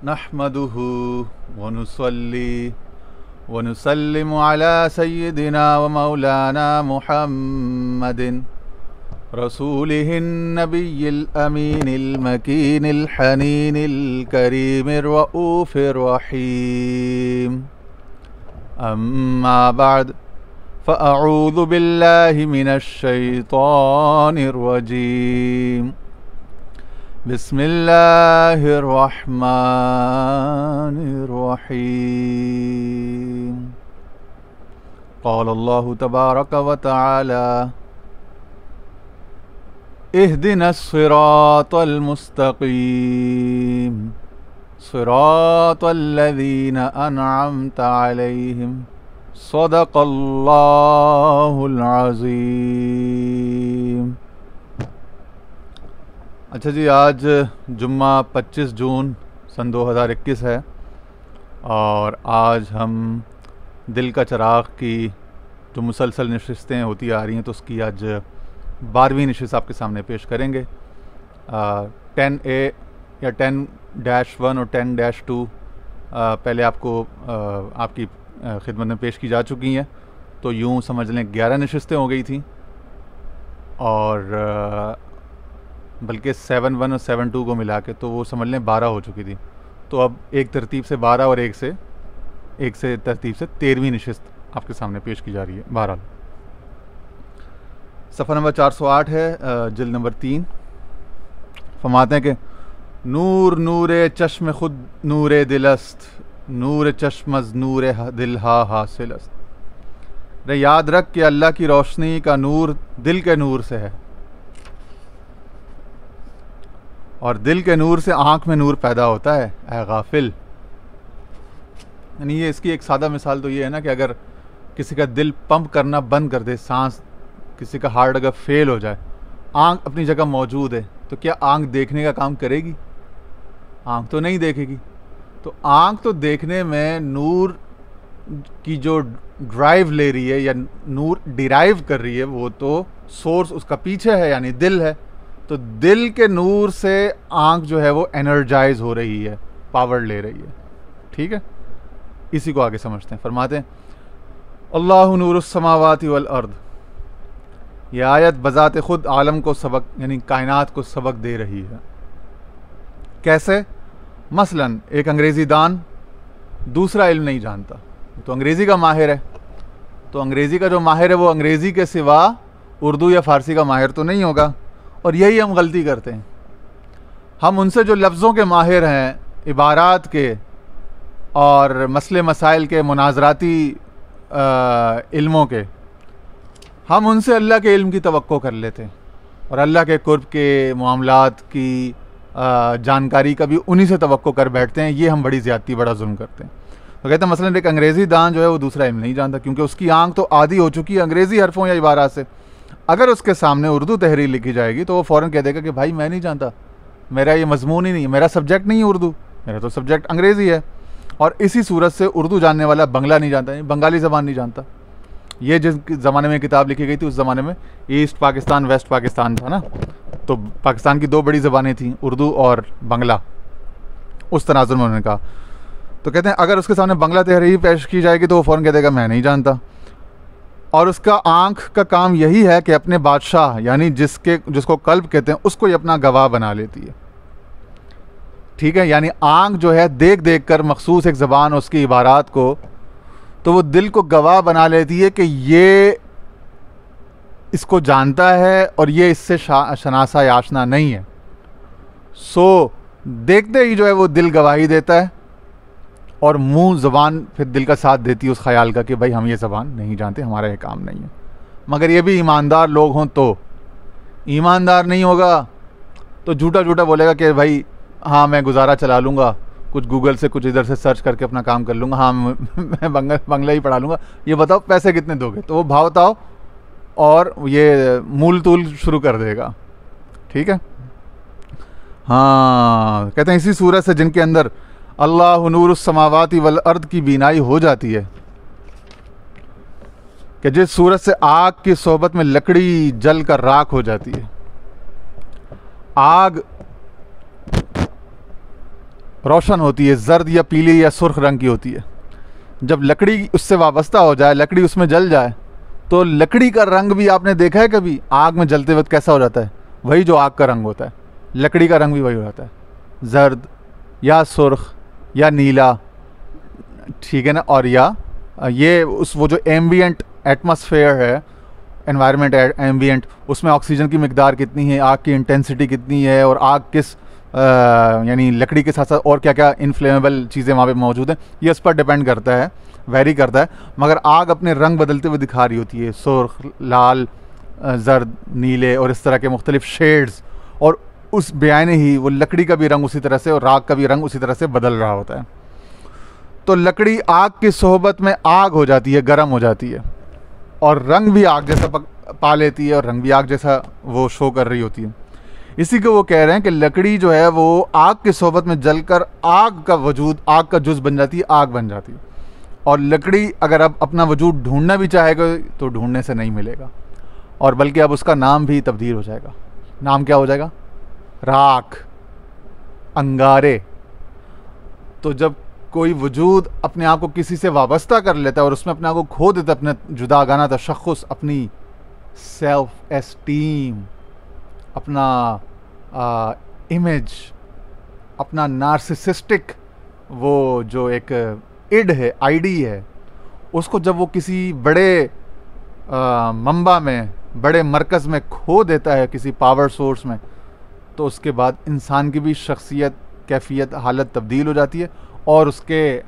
नहमदुहु व नुसल्ली व नुसल्लिमु अला सय्यिदिना व मौलाना मुहम्मदिन रसूलिहिन नबिय्यिल अमीनिल मकीनिल हनीनिल करीमिर रऊफिर रहीम। अम्मा बाद फ़अऊज़ु बिल्लाहि मिनश शैतानिर रजीम। बिस्मिल्लाहिर रहमानिर रहीम। क़ालल्लाहु तबारक व तआला इहदिनस सिरातल मुस्तक़ीम सिरातल्लज़ीना अनअमता अलैहिम सदक़ल्लाहुल अज़ीम। अच्छा जी, आज जुम्मा 25 जून सन 2021 है और आज हम दिल का चिराग की जो मुसलसल नशिस्तें होती आ रही हैं तो उसकी आज 12वीं नशिस्त आपके सामने पेश करेंगे। 10A या 10-1 और 10-2 पहले आपको आपकी खिदमत में पेश की जा चुकी हैं, तो यूँ समझ लें 11 नशिस्तें हो गई थी और बल्कि 7-1 और 7-2 को मिला के तो वो समझ लें 12 हो चुकी थी। तो अब एक तरतीब से 12 और एक से तरतीब से 13वीं नशिस्त आपके सामने पेश की जा रही है। बहरहाल सफ़ा नंबर 408 है, जिल्द नंबर 3। फरमाते हैं कि नूर नूरे चश्म खुद नूरे दिलस्त नूर चश्मज नूर दिल हा हासिलस्त। रे याद रख कि अल्लाह की रोशनी का नूर दिल के नूर से है और दिल के नूर से आँख में नूर पैदा होता है। ऐ गाफिल, यानी ये इसकी एक सादा मिसाल तो ये है ना कि अगर किसी का दिल पंप करना बंद कर दे, सांस किसी का हार्ट अगर फेल हो जाए, आँख अपनी जगह मौजूद है, तो क्या आँख देखने का काम करेगी? आँख तो नहीं देखेगी। तो आँख तो देखने में नूर की जो ड्राइव ले रही है या नूर डिराइव कर रही है, वो तो सोर्स उसका पीछे है, यानी दिल है। तो दिल के नूर से आँख जो है वो एनर्जाइज हो रही है, पावर ले रही है। ठीक है, इसी को आगे समझते हैं। फरमाते हैं अल्लाहु नूरुस समावाति वल अर्द। यह आयत बज़ात खुद आलम को सबक यानी कायनात को सबक दे रही है। कैसे? मसलन एक अंग्रेज़ी दान दूसरा इल्म नहीं जानता, तो अंग्रेज़ी का माहिर है, तो अंग्रेज़ी का जो माहिर है वो अंग्रेज़ी के सिवा उर्दू या फ़ारसी का माहिर तो नहीं होगा। और यही हम गलती करते हैं। हम उनसे जो लफ्ज़ों के माहिर हैं, इबारात के और मसले मसाइल के, मुनाजराती इल्मों के, हम उनसे अल्लाह के इल्म की तवक्को कर लेते हैं और अल्लाह के कुर्ब के मामलात की जानकारी का भी उन्हीं से तवक्को कर बैठते हैं। ये हम बड़ी ज़्यादती, बड़ा जुल्म करते हैं। तो कहते हैं मसलन एक अंग्रेज़ी दान जो है वो दूसरा इल्म नहीं जानता, क्योंकि उसकी आंख तो आदी हो चुकी है अंग्रेज़ी हरफों या इबारात से। अगर उसके सामने उर्दू तहरीर लिखी जाएगी तो वो फ़ौरन कह देगा कि भाई मैं नहीं जानता, मेरा ये मजमून ही नहीं है, मेरा सब्जेक्ट नहीं है उर्दू, मेरा तो सब्जेक्ट अंग्रेज़ी है। और इसी सूरत से उर्दू जानने वाला बंगला नहीं जानता, बंगाली ज़बान नहीं जानता। ये जिस ज़माने में किताब लिखी गई थी उस ज़माने में ईस्ट पाकिस्तान वेस्ट पाकिस्तान था ना, तो पाकिस्तान की 2 बड़ी ज़बानें थीं, उर्दू और बंगला। उस तनाजुर में उन्होंने कहा, तो कहते हैं अगर उसके सामने बंगला तहरीर पेश की जाएगी तो वो फ़ौरन कह देगा मैं नहीं जानता। और उसका आँख का काम यही है कि अपने बादशाह यानी जिसको कल्ब कहते हैं उसको ये अपना गवाह बना लेती है। ठीक है, यानी आँख जो है देख देख कर मखसूस एक ज़बान उसकी इबारात को, तो वो दिल को गवाह बना लेती है कि ये इसको जानता है और ये इससे शनासा या आशना नहीं है। सो देखते ही जो है वो दिल गवाही देता है और मुंह ज़बान फिर दिल का साथ देती है उस ख्याल का कि भाई हम ये ज़बान नहीं जानते, हमारा ये काम नहीं है। मगर ये भी ईमानदार लोग हों तो, ईमानदार नहीं होगा तो झूठा झूठा बोलेगा कि भाई हाँ मैं गुजारा चला लूँगा, कुछ गूगल से कुछ इधर से सर्च करके अपना काम कर लूँगा, हाँ मैं बंगला ही पढ़ा लूँगा, ये बताओ पैसे कितने दोगे, तो वो भाव बताओ और ये मूल तूल शुरू कर देगा। ठीक है, हाँ कहते हैं इसी सूरत से जिनके अंदर अल्लाह नूरुस समावाति वल अर्द की बीनाई हो जाती है कि जिस सूरत से आग की सोबत में लकड़ी जल कर राख हो जाती है। आग रोशन होती है, जर्द या पीली या सुर्ख रंग की होती है। जब लकड़ी उससे वाबस्ता हो जाए, लकड़ी उसमें जल जाए, तो लकड़ी का रंग भी आपने देखा है कभी आग में जलते वक्त कैसा हो जाता है? वही जो आग का रंग होता है, लकड़ी का रंग भी वही हो जाता है, जर्द या सुर्ख या नीला, ठीक है ना। और या ये उस वो जो एम्बियंट एटमॉस्फेयर है, एनवायरनमेंट एम्बियंट, उसमें ऑक्सीजन की मिकदार कितनी है, आग की इंटेंसिटी कितनी है, और आग किस यानी लकड़ी के साथ साथ और क्या क्या इनफ्लेमेबल चीज़ें वहाँ पे मौजूद हैं, ये उस पर डिपेंड करता है, वेरी करता है। मगर आग अपने रंग बदलते हुए दिखा रही होती है, सुर्ख, लाल, जर्द, नीले और इस तरह के मुख्तलिफ शेड्स, और उस बयाने ही वो लकड़ी का भी रंग उसी तरह से और राख का भी रंग उसी तरह से बदल रहा होता है। तो लकड़ी आग की सोहबत में आग हो जाती है, गर्म हो जाती है, और रंग भी आग जैसा पा लेती है, और रंग भी आग जैसा वो शो कर रही होती है। इसी को वो कह रहे हैं कि लकड़ी जो है वो आग की सोहबत में जलकर आग का वजूद, आग का जुज़ बन जाती है, आग बन जाती है। और लकड़ी अगर अब अपना वजूद ढूंढना भी चाहेगा तो ढूंढने से नहीं मिलेगा, और बल्कि अब उसका नाम भी तब्दील हो जाएगा। नाम क्या हो जाएगा? राख, अंगारे। तो जब कोई वजूद अपने आप को किसी से वाबस्ता कर लेता है और उसमें अपने आप को खो देता है, अपने जुदागाना तशख़्ख़ुस, अपनी सेल्फ एस्टीम, अपना इमेज, अपना नार्सिसिस्टिक वो जो एक इड है, आईडी है, उसको जब वो किसी बड़े मंबा में, बड़े मरकज़ में खो देता है, किसी पावर सोर्स में, तो उसके बाद इंसान की भी शख्सियत, कैफियत, हालत तब्दील हो जाती है, और उसके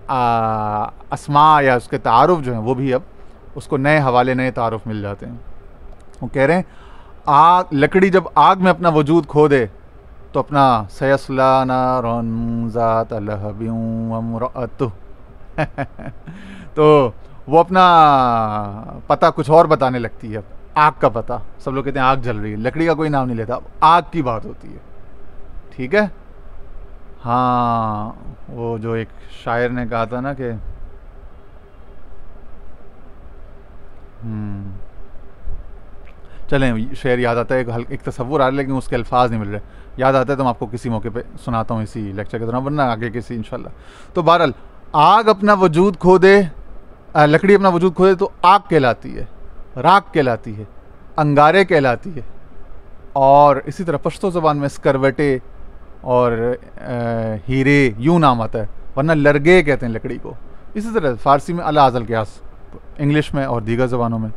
अस्मा या उसके तारुफ जो हैं वो भी अब उसको नए हवाले, नए तारुफ मिल जाते हैं। वो कह रहे हैं आग, लकड़ी जब आग में अपना वजूद खो दे तो अपना सयस्ला नारन ज़ात लहबिन व इम्रअतुह तो वो अपना पता कुछ और बताने लगती है, आग का पता। सब लोग कहते हैं आग जल रही है, लकड़ी का कोई नाम नहीं लेता, आग की बात होती है, ठीक है। हाँ, वो जो एक शायर ने कहा था ना कि चलें, शेर याद आता है, एक तस्वुर आ रहा है लेकिन उसके अल्फाज नहीं मिल रहे, याद आता है तो मैं आपको किसी मौके पे सुनाता हूँ, इसी लेक्चर के दौरान, वरना आगे किसी इंशाल्लाह। तो बहरहाल आग अपना वजूद खो दे, लकड़ी अपना वजूद खो दे तो आग कहलाती है, राख कहलाती है, अंगारे कहलाती है। और इसी तरह पश्तो ज़बान में स्करवटे और हीरे यूँ नाम आता है, वरना लरगे कहते हैं लकड़ी को। इसी तरह फ़ारसी में अला अज़ल क़यास, इंग्लिश में और दीगर ज़बानों में।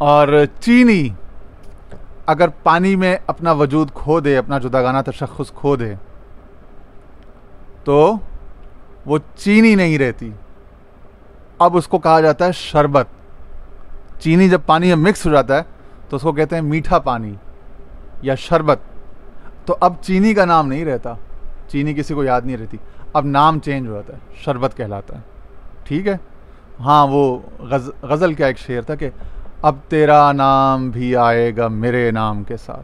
और चीनी अगर पानी में अपना वजूद खो दे, अपना जुदागाना तशख़्ख़ुस खो दे, तो वो चीनी नहीं रहती, अब उसको कहा जाता है शरबत। चीनी जब पानी में मिक्स हो जाता है तो उसको कहते हैं मीठा पानी या शरबत। तो अब चीनी का नाम नहीं रहता, चीनी किसी को याद नहीं रहती, अब नाम चेंज हो जाता है, शरबत कहलाता है, ठीक है। हाँ, वो गज़ल का एक शेर था कि अब तेरा नाम भी आएगा मेरे नाम के साथ,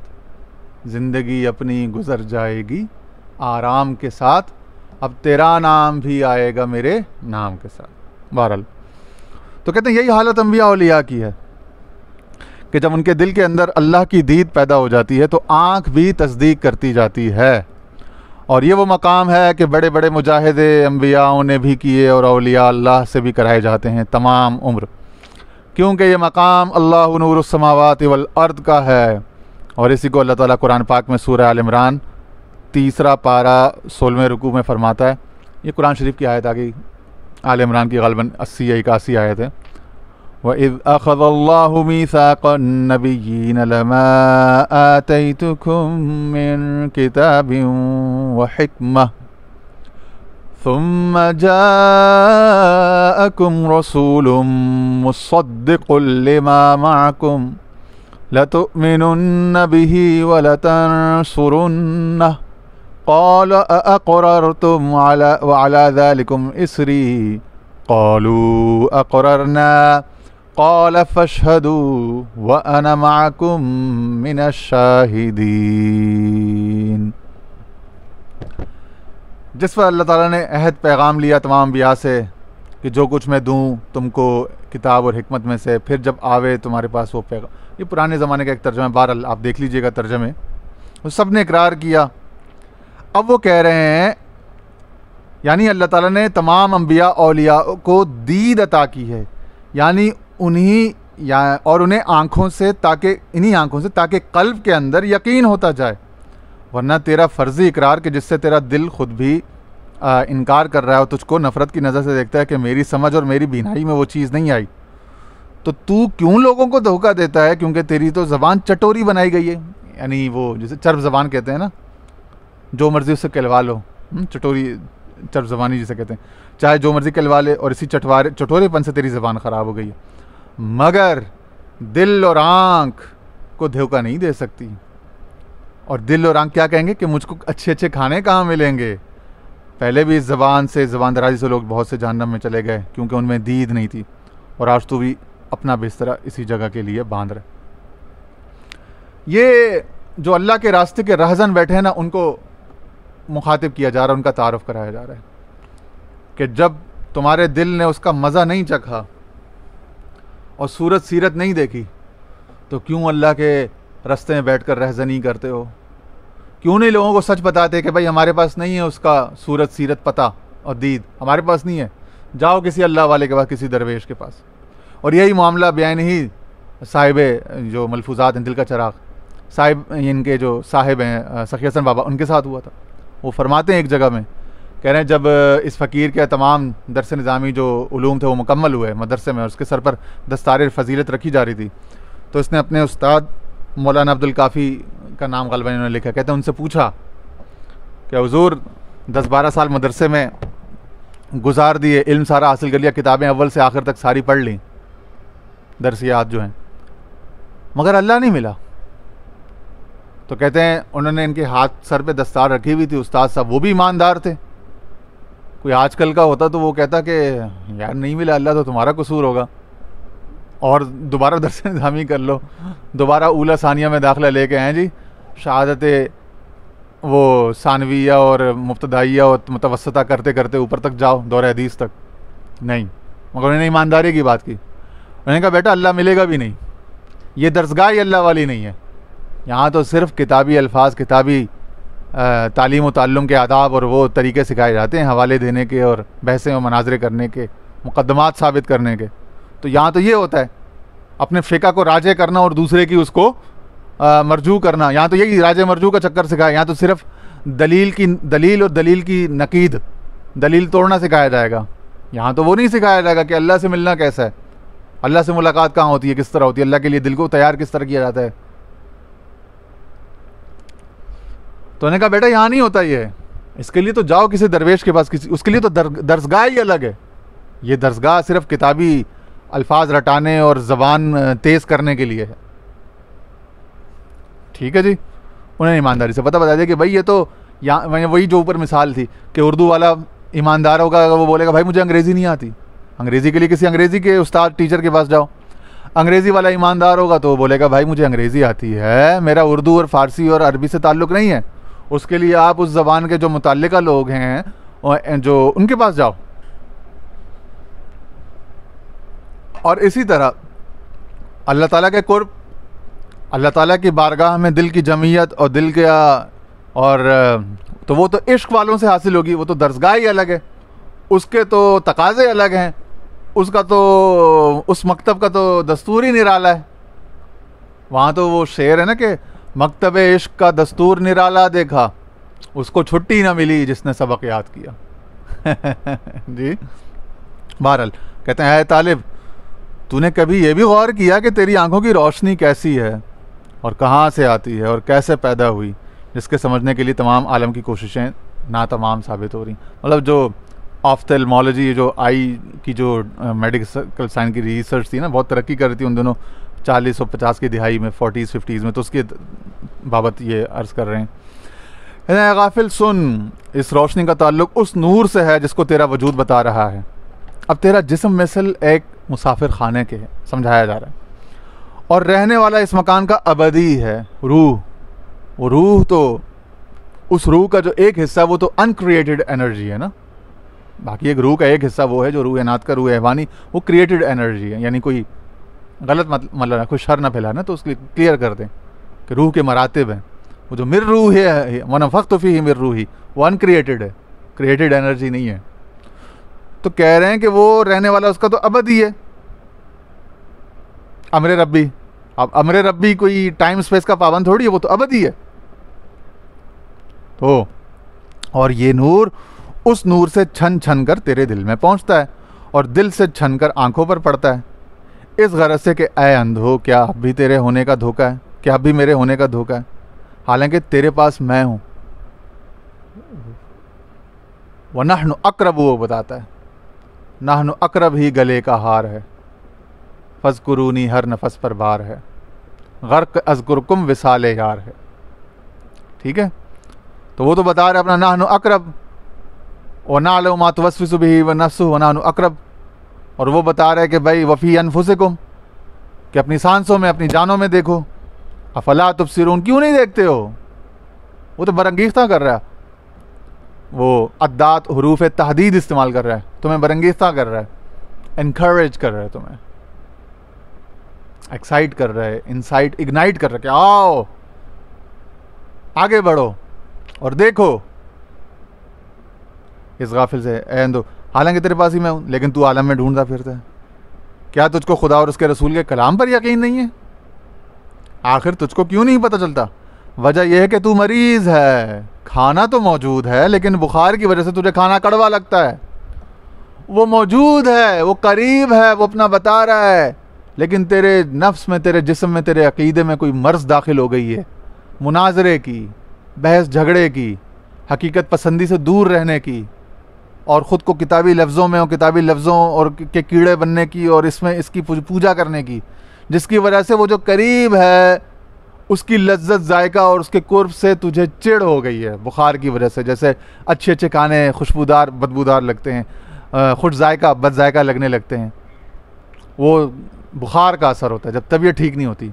ज़िंदगी अपनी गुज़र जाएगी आराम के साथ, अब तेरा नाम भी आएगा मेरे नाम के साथ। बहरहाल तो कहते हैं यही हालत अंबिया औलिया की है कि जब उनके दिल के अंदर अल्लाह की दीद पैदा हो जाती है तो आँख भी तस्दीक करती जाती है। और ये वो मकाम है कि बड़े बड़े मुजाहिदे अंबियाओं ने भी किए और औलिया अल्लाह से भी कराए जाते हैं तमाम उम्र, क्योंकि ये मकाम अल्लाहु नूरुस समावाति वल अर्द का है। और इसी को अल्लाह ताला कुरान पाक में सूरह आल इमरान 3 पारा 16वें रुकू में फरमाता है। ये कुरान शरीफ की आयत आ गई, आल इमरान की ग़ालिबन 80 या 81 आयत है। वइज़ अख़ज़ल्लाहु मीसाक़न नबिय्यीन लमा आतैतुकुम मिन किताबिन व हिकमह सुम्मा जाअकुम रसूलुम मुसद्दिक़ुन लिमा मअकुम लतुअमिनुन्न बिही व लतंसुरुन्नह क़ाल अअक़ररतुम व अला ज़ालिकुम इसरी क़ालू अक़ररना क़ाल फ़शहदू व अना मअकुम मिनश्शाहिदीन। जिस पर अल्लाह ताला ने अहद पैगाम लिया तमाम अंबिया से कि जो कुछ मैं दूँ तुमको किताब और हिकमत में से, फिर जब आवे तुम्हारे पास वो पैगाम। ये पुराने ज़माने का एक तर्जमा, बहरहाल आप देख लीजिएगा तर्जमे। तो सब ने इकरार किया। अब वो कह रहे हैं, यानी अल्लाह ताला ने तमाम अंबिया औलिया को दीद अता की है, यानी उन्हीं और उन्हें आँखों से, ताकि इन्हीं आँखों से ताकि कल्ब के अंदर यकीन होता जाए। वरना तेरा फ़र्ज़ी इकरार कि जिससे तेरा दिल खुद भी इनकार कर रहा है और तुझको नफ़रत की नज़र से देखता है कि मेरी समझ और मेरी बीनाई में वो चीज़ नहीं आई, तो तू क्यों लोगों को धोखा देता है? क्योंकि तेरी तो ज़बान चटोरी बनाई गई है, यानी वो जिसे चर्ब ज़बान कहते हैं ना, जो मर्ज़ी उससे कहलवा लो, चटोरी चर्ब ज़बानी जिसे कहते हैं, चाहे जो मर्ज़ी कहलवा ले, और इसी चटोरेपन से तेरी ज़बान ख़राब हो गई है। मगर दिल और आँख को धोखा नहीं दे सकती। और दिल और आँख क्या कहेंगे कि मुझको अच्छे अच्छे खाने कहाँ मिलेंगे? पहले भी इस ज़बान से, ज़बान दराजी से लोग बहुत से जहन्नम में चले गए क्योंकि उनमें दीद नहीं थी। और आज तो भी अपना बिस्तरा इसी जगह के लिए बांध रहे। ये जो अल्लाह के रास्ते के रहज़न बैठे हैं ना, उनको मुखातिब किया जा रहा है, उनका तारुफ कराया जा रहा है कि जब तुम्हारे दिल ने उसका मज़ा नहीं चखा और सूरत सीरत नहीं देखी, तो क्यों अल्लाह के रास्ते में बैठकर रहज़नी करते हो? क्यों नहीं लोगों को सच बताते कि भाई हमारे पास नहीं है उसका सूरत सीरत पता और दीद, हमारे पास नहीं है, जाओ किसी अल्लाह वाले के पास, किसी दरवेश के पास। और यही मामला बयान ही साहिब जो मलफूज़ात हैं दिल का चिराग साहिब, इनके जो साहिब हैं सखी हसन बाबा, उनके साथ हुआ था। वो फरमाते हैं एक जगह में, कह रहे हैं जब इस फ़कीर के तमाम दरस निज़ामी जो उलूम थे वो मुकम्मल हुए मदरसे में, और उसके सर पर दस्तार फजीलत रखी जा रही थी, तो इसने अपने उस्ताद मौलाना अब्दुल काफ़ी का नाम गलबन इन्होंने लिखा। कहते हैं उनसे पूछा कि हुज़ूर 10-12 साल मदरसे में गुजार दिए, इल्म सारा हासिल कर लिया, किताबें अव्वल से आखिर तक सारी पढ़ ली, दरसियात जो हैं, मगर अल्लाह नहीं मिला। तो कहते हैं उन्होंने इनके हाथ सर पे दस्तार रखी हुई थी, उस्ताद साहब वो भी ईमानदार थे। कोई आजकल का होता तो वो कहता कि यार नहीं मिला अल्लाह तो तुम्हारा कसूर होगा, और दोबारा दरस निज़ामी कर लो, दोबारा ऊला सानिया में दाखिला लेके आए जी, शहादत वो सानविया और मुब्तदाइया और मुतवस्सिता करते करते ऊपर तक जाओ, दौरे हदीस तक नहीं। मगर उन्होंने ईमानदारी की बात की। उन्होंने कहा बेटा अल्लाह मिलेगा भी नहीं, ये दरसगाह ही अल्लाह वाली नहीं है, यहाँ तो सिर्फ़ किताबी अल्फाज, किताबी तालीम व ताल्लुम के आदाब और वो तरीके सिखाए जाते हैं, हवाले देने के और बहसें और मनाजरे करने के, मुकद्दमात साबित करने के। तो यहाँ तो ये होता है अपने फ़िक़ा को राजे करना और दूसरे की उसको मरजू करना। यहाँ तो यही राजे मरजू का चक्कर सिखाया। यहाँ तो सिर्फ दलील और दलील की नकीद, दलील तोड़ना सिखाया जाएगा। यहाँ तो वो नहीं सिखाया जाएगा कि अल्लाह से मिलना कैसा है, अल्लाह से मुलाकात कहाँ होती है, किस तरह होती है, अल्लाह के लिए दिल को तैयार किस तरह किया जाता है। तो उन्होंने कहा बेटा यहाँ नहीं होता ये, इसके लिए तो जाओ किसी दरवेश के पास, किसी, उसके लिए तो दरसगाह ही अलग है। ये दरसगाह सिर्फ किताबी अल्फाज रटाने और ज़बान तेज़ करने के लिए है। ठीक है जी। उन्हें ईमानदारी से पता बता दिया कि भाई ये तो यहाँ वही जो ऊपर मिसाल थी कि उर्दू वाला ईमानदार होगा, वो बोलेगा भाई मुझे अंग्रेज़ी नहीं आती, अंग्रेज़ी के लिए किसी अंग्रेज़ी के उस्ताद टीचर के पास जाओ। अंग्रेज़ी वाला ईमानदार होगा तो वो बोलेगा भाई मुझे अंग्रेज़ी आती है, मेरा उर्दू और फ़ारसी और अरबी से ताल्लुक़ नहीं है, उसके लिए आप उस ज़बान के जो मुतल्लिका लोग हैं जो उनके पास जाओ। और इसी तरह अल्लाह ताला के कुर्ब, अल्लाह ताला की बारगाह में दिल की जमीयत और दिल के और तो वो तो इश्क वालों से हासिल होगी, वो तो दरसगाह ही अलग है, उसके तो तकाज़े अलग हैं, उसका तो उस मकतब का तो दस्तूर ही निराला है। वहाँ तो वो शेर है ना कि मकतब इश्क का दस्तूर निराला देखा, उसको छुट्टी ना मिली जिसने सबक याद किया। जी। बहरहाल कहते हैं तालिब, तूने कभी ये भी गौर किया कि तेरी आंखों की रोशनी कैसी है और कहाँ से आती है और कैसे पैदा हुई, जिसके समझने के लिए तमाम आलम की कोशिशें नातमाम साबित हो रही। मतलब जो ऑफ्थेल्मोलॉजी, जो आई की जो मेडिकल साइंस की रिसर्च थी ना, बहुत तरक्की कर रही थी उन दोनों 40 और 50 की दिहाई में, 40s 50s में, तो उसके बाबत ये अर्ज़ कर रहे हैं। गाफिल सुन, इस रोशनी का ताल्लुक़ उस नूर से है जिसको तेरा वजूद बता रहा है। अब तेरा जिस्म मिसल एक मुसाफिर खाने के है, समझाया जा रहा है, और रहने वाला इस मकान का अबदी है। रूह, वो रूह तो उस रूह का जो एक हिस्सा वो तो अनक्रिएटेड एनर्जी है ना, बाकी एक रूह का एक हिस्सा वो है जो रूह नात का रूह हैवानी, वो क्रिएटेड एनर्जी है। यानी कोई गलत मतलब कोई शर ना फैलाना, तो उसके क्लियर कर दें कि रूह के मरातिब हैं। वो जो मिर रूह है, वनफ़ख़्तु फ़ीही मिर रूही, वो अनक्रिएटेड है, क्रिएटेड एनर्जी नहीं है। तो कह रहे हैं कि वो रहने वाला उसका तो अबदी है, अमरे रब्बी। अब अमरे रब्बी कोई टाइम स्पेस का पाबंद थोड़ी है, वो तो अबदी है। तो और ये नूर उस नूर से छन छन कर तेरे दिल में पहुंचता है और दिल से छन कर आंखों पर पड़ता है, इस गरज से कि ऐ अंधो, क्या अब भी तेरे होने का धोखा है, क्या अब भी मेरे होने का धोखा है, हालांकि तेरे पास मैं हूं। वह नहनु अक़रब, वो बताता है नहनु अक़रब ही गले का हार है, फ़ज़्कुरूनी हर नफस पर बार है, गर्क अज़्कुरकुम विसाले यार है। ठीक है, तो वो तो बता रहे अपना नहनु अक़रब, व नअलमु मा तुवस्विसु बिही व नफ्सुहु व नहनु अक़रब। और वो बता रहे कि भाई वफ़ी अनफुसिकुम, कि अपनी सांसों में, अपनी जानों में देखो, अफला तुबसिरून, क्यों नहीं देखते हो। वो तो बरंगीख्ता कर रहा है, वो अद्दात हुरूफ तहदीद इस्तेमाल कर रहा है, तुम्हें बरंगीख्ता कर रहा है, इनकरेज कर रहा है, तुम्हें एक्साइट कर रहा है, इंसाइट इग्नाइट कर रहा है कि आओ आगे बढ़ो और देखो इस गाफिल से ऐंदो, हालांकि तेरे पास ही मैं हूं, लेकिन तू आलम में ढूंढता फिरता है। क्या तुझको खुदा और उसके रसूल के कलाम पर यकीन नहीं है? आखिर तुझको क्यों नहीं पता चलता? वजह यह है कि तू मरीज है, खाना तो मौजूद है लेकिन बुखार की वजह से तुझे खाना कड़वा लगता है। वो मौजूद है, वो करीब है, वो अपना बता रहा है, लेकिन तेरे नफ्स में, तेरे जिस्म में, तेरे अकीदे में कोई मर्ज दाखिल हो गई है, मुनाजरे की, बहस झगड़े की, हकीकत पसंदी से दूर रहने की, और ख़ुद को किताबी लफ्ज़ों में और किताबी लफ्ज़ों और के कीड़े बनने की, और इसमें इसकी पूजा करने की, जिसकी वजह से वो जो करीब है उसकी लज्जत जायका और उसके कुर्ब से तुझे चिढ़ हो गई है बुखार की वजह से। जैसे अच्छे अच्छे खाने खुशबूदार बदबूदार लगते हैं, खुश जायका बद जायका लगने लगते हैं, वो बुखार का असर होता है जब तबीयत ठीक नहीं होती।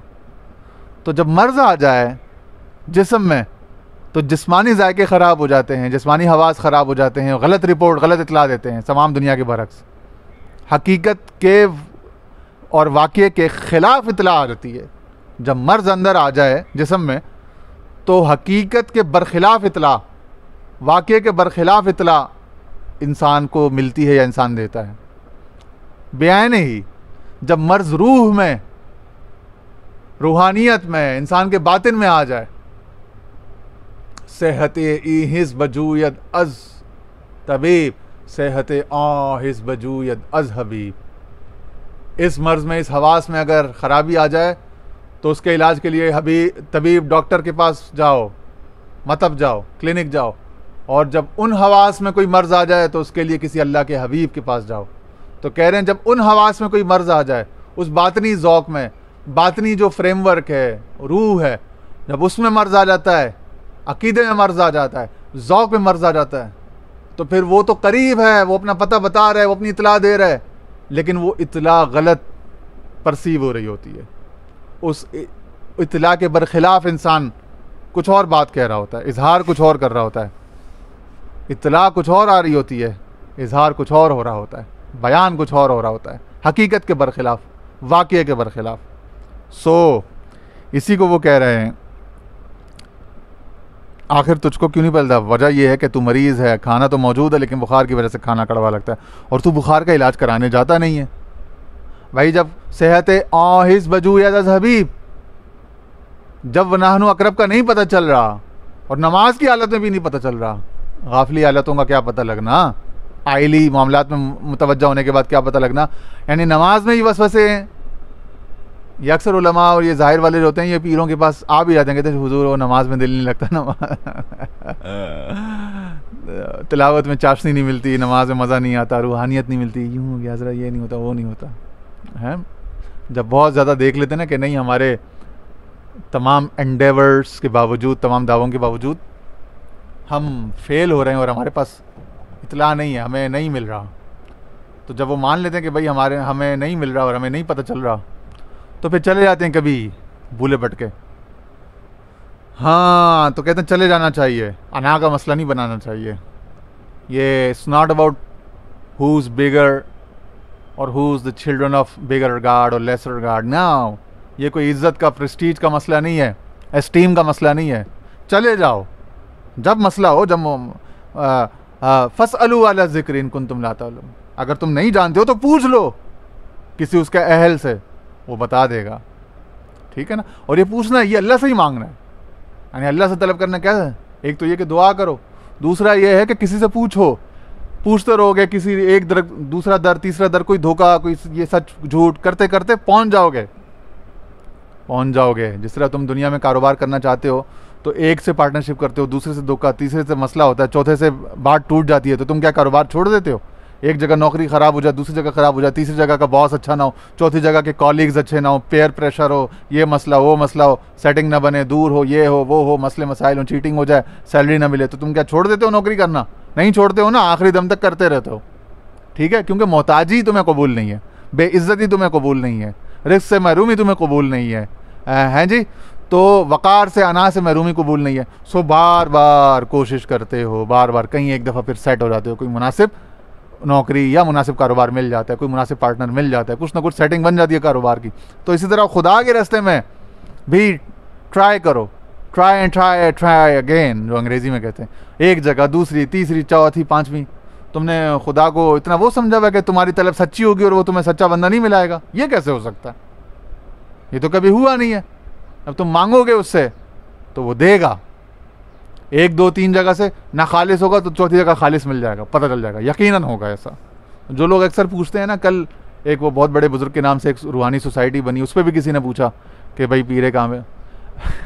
तो जब मर्ज़ आ जाए जिस्म में तो जिस्मानी जायके ख़राब हो जाते हैं, जिस्मानी हवास ख़राब हो जाते हैं, गलत रिपोर्ट, गलत इतला देते हैं तमाम दुनिया के बरक्स। हकीकत के और वाक़े के ख़िलाफ़ इतला आ जाती है। जब मर्ज़ अंदर आ जाए जिस्म में तो हकीकत के बरखिलाफ़ इतला, वाक़े के बरखिलाफ़ इतला इंसान को मिलती है या इंसान देता है। बयान ही जब मर्ज़ रूह में, रूहानियत में, इंसान के बातिन में आ जाए, सेहत ई हिज बजूयद अज तबीब, सेहत आ हिज बजूयद अज हबीब। इस मर्ज़ में, इस हवास में अगर ख़राबी आ जाए तो उसके इलाज के लिए तबीब डॉक्टर के पास जाओ, मतब जाओ, क्लिनिक जाओ। और जब उन हवास में कोई मर्ज़ आ जाए तो उसके लिए किसी अल्लाह के हबीब के पास जाओ। तो कह रहे हैं जब उन हवास में कोई मर्ज़ आ जाए, उस बातनी ज़ौक़ में, बातनी जो फ्रेमवर्क है, रूह है, जब उसमें मर्ज़ आ जाता है, अकीदे में मर्ज़ आ जाता है, ज़ौक़ में मर्ज़ आ जाता है, तो फिर वो तो करीब है, वो अपना पता बता रहा है, वो अपनी इतला दे रहा है, लेकिन वो इतला गलत परसीव हो रही होती है। उस इतला के बरखिलाफ़ इंसान कुछ और बात कह रहा होता है, इजहार कुछ और कर रहा होता है। इतला कुछ और आ रही होती है, इजहार कुछ और हो रहा होता है, बयान कुछ और हो रहा होता है, हकीकत के बरखिलाफ़, वाक़े के बरखिलाफ़। सो इसी को वो कह रहे हैं, आखिर तुझको क्यों नहीं पता? वजह यह है कि तू मरीज़ है, खाना तो मौजूद है लेकिन बुखार की वजह से खाना कड़वा लगता है, और तू बुखार का इलाज कराने जाता नहीं है। भाई जब सेहत आहिज़ बजूयद हबीब, जब वनाहनु अकरब का नहीं पता चल रहा और नमाज की हालत में भी नहीं पता चल रहा, गाफिली हालतों का क्या पता लगना, आइली मामलात में मुतवज्जा होने के बाद क्या पता लगना। यानी नमाज में ही वसवसे हैं। ये अक्सर उलमा और ये ज़ाहिर वाले जो होते हैं, ये पीरों के पास आ भी जाते हैं, कहते हैं हुजूर वो नमाज में दिल नहीं लगता, तिलावत में चाशनी नहीं मिलती, नमाज में मज़ा नहीं आता, रूहानियत नहीं मिलती, यूँ हो गया, ज़रा ये नहीं होता, वो नहीं होता है। जब बहुत ज़्यादा देख लेते ना कि नहीं, हमारे तमाम एंडेवर्स के बावजूद, तमाम दावों के बावजूद हम फेल हो रहे हैं और हमारे पास इतला नहीं है, हमें नहीं मिल रहा, तो जब वो मान लेते हैं कि भाई हमें नहीं मिल रहा और हमें नहीं पता चल रहा, तो फिर चले जाते हैं कभी भूले भटके। हाँ, तो कहते हैं चले जाना चाहिए, अना का मसला नहीं बनाना चाहिए। ये it's not about who is bigger और who is the children of bigger god और लेसर गार्ड। नाउ ये कोई इज़्ज़त का, प्रेस्टीज का मसला नहीं है, एस्टीम का मसला नहीं है, चले जाओ, जब मसला हो, जब फसअलू अला ज़िक्र इन कुंतुम ला तालून, अगर तुम नहीं जानते हो तो पूछ लो किसी उसके अहल से, वो बता देगा। ठीक है ना। और ये पूछना है, ये अल्लाह से ही मांगना है, यानी अल्लाह से तलब करना क्या है, एक तो ये कि दुआ करो, दूसरा ये है कि किसी से पूछो, पूछते रहोगे किसी एक दर, दूसरा दर, तीसरा दर, कोई धोखा, कोई ये सच झूठ करते करते पहुंच जाओगे। जिस तरह तुम दुनिया में कारोबार करना चाहते हो तो एक से पार्टनरशिप करते हो, दूसरे से धोखा, तीसरे से मसला होता है, चौथे से बात टूट जाती है, तो तुम क्या कारोबार छोड़ देते हो? एक जगह नौकरी ख़राब हो जाए, दूसरी जगह ख़राब हो जाए, तीसरी जगह का बॉस अच्छा ना हो, चौथी जगह के कॉलीग्स अच्छे ना हो, पेयर प्रेशर हो, ये मसला वो मसला हो, सेटिंग ना बने, दूर हो, ये हो वो हो, मसले मसाइल हो, चीटिंग हो जाए, सैलरी ना मिले, तो तुम क्या छोड़ देते हो नौकरी करना? नहीं छोड़ते हो ना, आखिरी दम तक करते रहते हो। ठीक है, क्योंकि मोहताजी तुम्हें कबूल नहीं है, बेइज्जती तुम्हें कबूल नहीं है, रिस्क से महरूमी तुम्हें कबूल नहीं है, हैं जी, तो वक़ार से, अना से महरूमी कबूल नहीं है। सो बार बार कोशिश करते हो, बार बार, कहीं एक दफ़ा फिर सेट हो जाते हो, कोई मुनासिब नौकरी या मुनासिब कारोबार मिल जाता है, कोई मुनासिब पार्टनर मिल जाता है, कुछ ना कुछ सेटिंग बन जाती है कारोबार की। तो इसी तरह खुदा के रास्ते में भी ट्राई करो, try and try try again, जो अंग्रेज़ी में कहते हैं। एक जगह, दूसरी, तीसरी, चौथी, पाँचवीं, तुमने खुदा को इतना वो समझा हुआ कि तुम्हारी तलब सच्ची होगी और वो तुम्हें सच्चा बंदा नहीं मिलाएगा। ये कैसे हो सकता है? ये तो कभी हुआ नहीं है। अब तुम मांगोगे उससे तो वो देगा, एक दो तीन जगह से ना खालिस होगा तो चौथी जगह खालिस मिल जाएगा, पता चल जाएगा, यकीनन होगा ऐसा। जो लोग अक्सर पूछते हैं ना, कल एक वो बहुत बड़े बुजुर्ग के नाम से एक रूहानी सोसाइटी बनी, उस पर भी किसी ने पूछा कि भाई पीरे कहाँ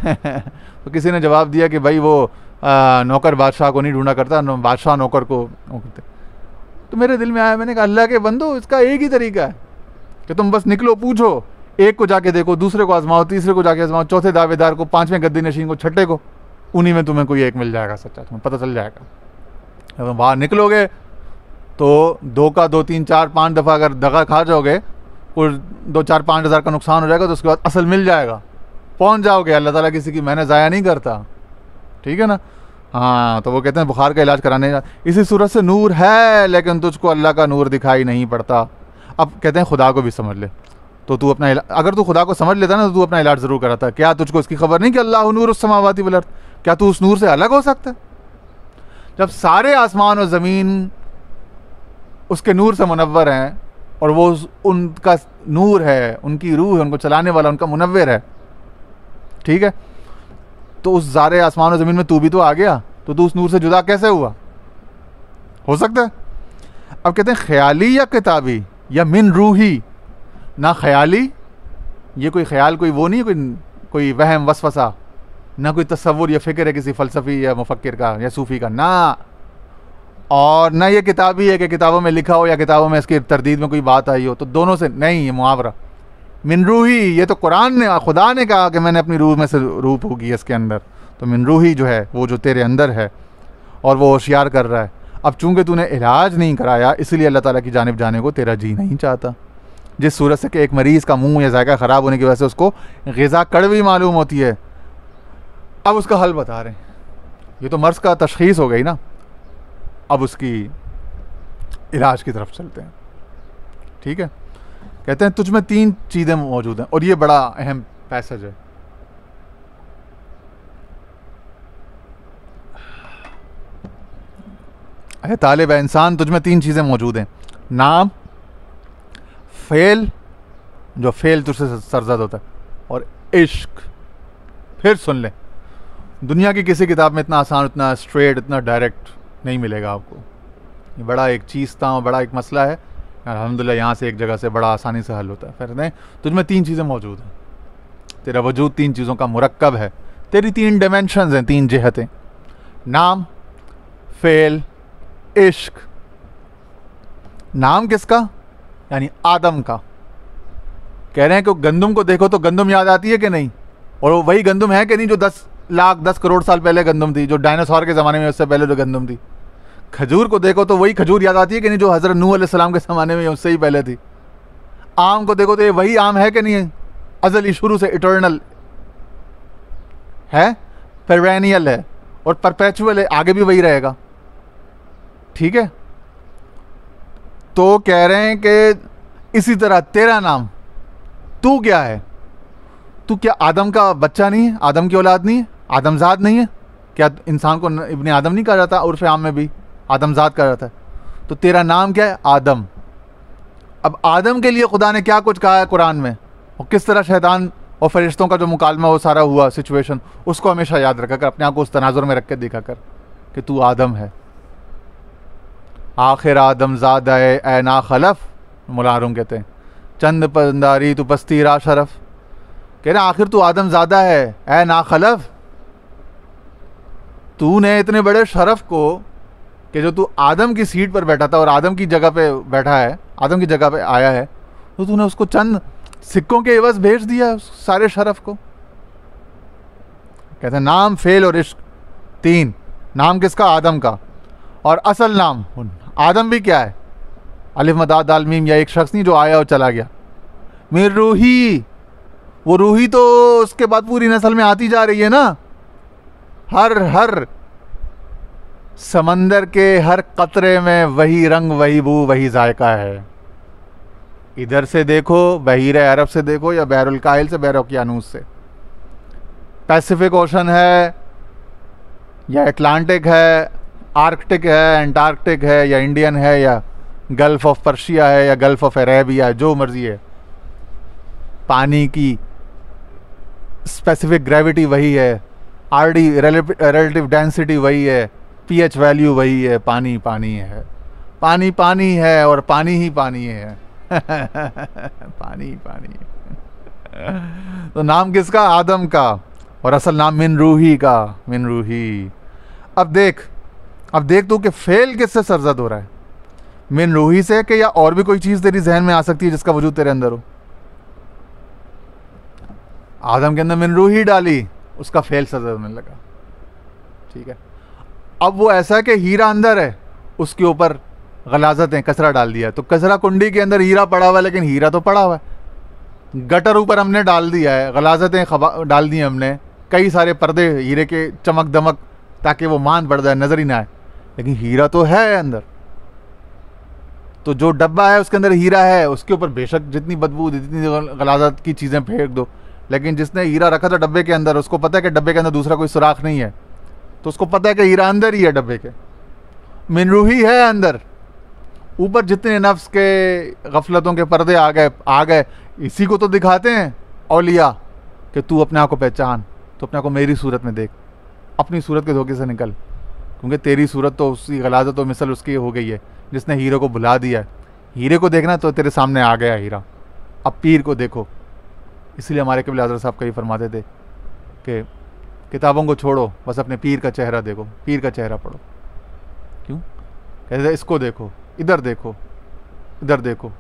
है तो किसी ने जवाब दिया कि भाई वो नौकर बादशाह को नहीं ढूंढा करता, बादशाह नौकर को करते। तो मेरे दिल में आया, मैंने कहा अल्लाह के बंदो, इसका एक ही तरीका है कि तुम बस निकलो, पूछो, एक को जाके देखो, दूसरे को आजमाओ, तीसरे को जाके आजमाओ, चौथे दावेदार को, पांचवें गद्दी नशीन को, छठे को, उन्हीं में तुम्हें कोई एक मिल जाएगा सच्चा, तुम्हें पता चल जाएगा। अगर बाहर निकलोगे तो दो का दो, तीन, चार, पाँच दफ़ा अगर दगा खा जाओगे, कुछ 2-4-5 हज़ार का नुकसान हो जाएगा, तो उसके बाद असल मिल जाएगा, पहुंच जाओगे। अल्लाह ताला किसी की मेहनत ज़ाया नहीं करता। ठीक है ना। हाँ, तो वो कहते हैं बुखार का इलाज कराने जा, इसी सूरत से नूर है लेकिन तुझको अल्लाह का नूर दिखाई नहीं पड़ता। अब कहते हैं खुदा को भी समझ ले, तो तू अपना अगर तू खुदा को समझ लेता ना तो तू अपना इलाज ज़रूर कराता। क्या तुझको इसकी खबर नहीं कि अल्लाह नूर उस समावाती वल अर्द, क्या तू उस नूर से अलग हो सकता है? जब सारे आसमान और ज़मीन उसके नूर से मुनव्वर हैं और वो उनका नूर है, उनकी रूह है, उनको चलाने वाला उनका मुनव्वर है। ठीक है, तो उस सारे आसमान और ज़मीन में तू भी तो आ गया, तो तू उस नूर से जुदा कैसे हुआ? हो सकता है। अब कहते हैं ख्याली या किताबी या मिन रूही, ना ख्याली, ये कोई ख्याल, कोई वो नहीं, कोई वहम वसवसा, ना कोई तसव्वुर या फ़िक्र है किसी फ़लसफ़ी या मुफ़क्किर का या सूफ़ी का, ना, और ना ये किताबी है कि किताबों में लिखा हो या किताबों में इसकी तरदीद में कोई बात आई हो, तो दोनों से नहीं, ये मुहावरा। मिन रूही, ये तो कुरान ने, खुदा ने कहा कि मैंने अपनी रूह में से रूह होगी इसके अंदर, तो मिन रूही जो है वो जो तेरे अंदर है और वो होशियार कर रहा है। अब चूंकि तूने इलाज नहीं कराया, इसलिए अल्लाह ताला की जानिब जाने को तेरा जी नहीं चाहता। जिस सूरत से कि एक मरीज़ का मुंह या जायका ख़राब होने की वजह से उसको ग़िज़ा कड़वी मालूम होती है, अब उसका हल बता रहे हैं। ये तो मर्ज़ का तशख़ीस हो गई ना, अब उसकी इलाज की तरफ चलते हैं। ठीक है, कहते हैं तुझ में 3 चीज़ें मौजूद हैं, और ये बड़ा अहम पैसेज है। अरे तालिब इंसान, तुझ में 3 चीज़ें मौजूद हैं, नाम, फ़ेल, जो फ़ेल तुझसे सरजद होता है, और इश्क। फिर सुन ले, दुनिया की किसी किताब में इतना आसान, इतना स्ट्रेट, इतना डायरेक्ट नहीं मिलेगा आपको। ये बड़ा एक चीज़ था, बड़ा एक मसला है, अल्हम्दुलिल्लाह यहाँ से एक जगह से बड़ा आसानी से हल होता है। फिर नहीं, तुझ में 3 चीज़ें मौजूद हैं, तेरा वजूद 3 चीज़ों का मुरक्कब है, तेरी 3 डायमेंशंस हैं, 3 जिहतें, नाम, फ़ेल, इश्क। नाम किसका? यानी आदम का। कह रहे हैं कि गंदम को देखो तो गंदम याद आती है कि नहीं, और वो वही गंदम है कि नहीं जो 10 लाख 10 करोड़ साल पहले गंदम थी, जो डायनासोर के ज़माने में, उससे पहले जो गंदम थी। खजूर को देखो तो वही खजूर याद आती है कि नहीं जो हज़रत नूह अलैहिस्सलाम के ज़माने में, उससे ही पहले थी। आम को देखो तो ये वही आम है कि नहीं, अज़ली, शुरू से इटर्नल है, पेरेनियल है और परपेचुअल है, आगे भी वही रहेगा। ठीक है, तो कह रहे हैं कि इसी तरह तेरा नाम, तू क्या है? तू क्या आदम का बच्चा नहीं है? आदम की औलाद नहीं है? आदमजाद नहीं है? क्या इंसान को इब्ने आदम नहीं कहा जाता? उर्फ आम में भी आदमजात कहा जाता है। तो तेरा नाम क्या है? आदम। अब आदम के लिए खुदा ने क्या कुछ कहा है कुरान में, और किस तरह शैतान और फरिश्तों का जो मुकालमा वो सारा हुआ सिचुएशन, उसको हमेशा याद रखा कर, अपने आप को उस तनाजुर में रख के देखा कर कि तू आदम है। आखिर आदमजादा ए ना खलफ, मुलारुम कहते हैं, चंद पंदारी तू पस्ती रा शरफ। कह रहे आखिर तू आदमजादा है ए ना खलफ, तूने इतने बड़े शरफ को कि जो तू आदम की सीट पर बैठा था और आदम की जगह पे बैठा है, आदम की जगह पे आया है, तो तूने उसको चंद सिक्कों के एवज भेज दिया सारे शरफ को। कहते हैं नाम, फेल और इश्क, तीन। नाम किसका? आदम का। और असल नाम आदम भी क्या है? अलिफ मदा दाल मीम, या एक शख्स नहीं जो आया और चला गया। मेर रूही, वो रूही तो उसके बाद पूरी नस्ल में आती जा रही है ना। हर समंदर के हर कतरे में वही रंग, वही बू, वही जायका है। इधर से देखो, बहीरे अरब से देखो, या बहरुल काहिल से, बहर ओकियानूस से, पैसिफिक ओशन है या अटलांटिक है, आर्कटिक है, एंटार्कटिक है, या इंडियन है, या गल्फ ऑफ पर्शिया है, या गल्फ ऑफ अरेबिया है, जो मर्जी है, पानी की स्पेसिफिक ग्रेविटी वही है, आरडी रिलेटिव डेंसिटी वही है, पीएच वैल्यू वही है। पानी पानी है, पानी पानी है, और पानी ही पानी है। पानी पानी है। तो नाम किसका? आदम का। और असल नाम मिन रूही का, मिन रूही। अब देख तू कि फेल किससे सरजद हो रहा है? मिन रूही से, कि या और भी कोई चीज तेरी जहन में आ सकती है जिसका वजूद तेरे अंदर हो? आदम के अंदर मिन रूही डाली, उसका फेल सरजद होने लगा। ठीक है। अब वो ऐसा है कि हीरा अंदर है, उसके ऊपर गलाजतें, कचरा डाल दिया। तो कचरा कुंडी के अंदर हीरा पड़ा हुआ है, लेकिन हीरा तो पड़ा हुआ है। गटर ऊपर हमने डाल दिया है, गलाजतें डाल दी हमने, कई सारे पर्दे हीरे के चमक दमक, ताकि वो मान पड़ जाए, नजर ही ना आए, लेकिन हीरा तो है अंदर। तो जो डब्बा है उसके अंदर हीरा है, उसके ऊपर बेशक जितनी बदबू, जितनी गलाजत की चीज़ें फेंक दो, लेकिन जिसने हीरा रखा था डब्बे के अंदर, उसको पता है कि डब्बे के अंदर दूसरा कोई सुराख नहीं है, तो उसको पता है कि हीरा अंदर ही है डब्बे के। मिन रूही है अंदर। ऊपर जितने नफ्स के गफलतों के पर्दे आ गए, इसी को तो दिखाते हैं औलिया कि तू अपने आप को पहचान, तो अपने आप को मेरी सूरत में देख, अपनी सूरत के धोखे से निकल, क्योंकि तेरी सूरत तो उसकी गलाजत और मिसल उसकी हो गई है जिसने हीरे को भुला दिया है। हीरे को देखना तो तेरे सामने आ गया हीरा, अब पीर को देखो। इसलिए हमारे क़िबला हज़रत साहब कहीं फरमाते थे कि किताबों को छोड़ो, बस अपने पीर का चेहरा देखो, पीर का चेहरा पढ़ो। क्यों? कहते थे इसको देखो, इधर देखो, इधर देखो,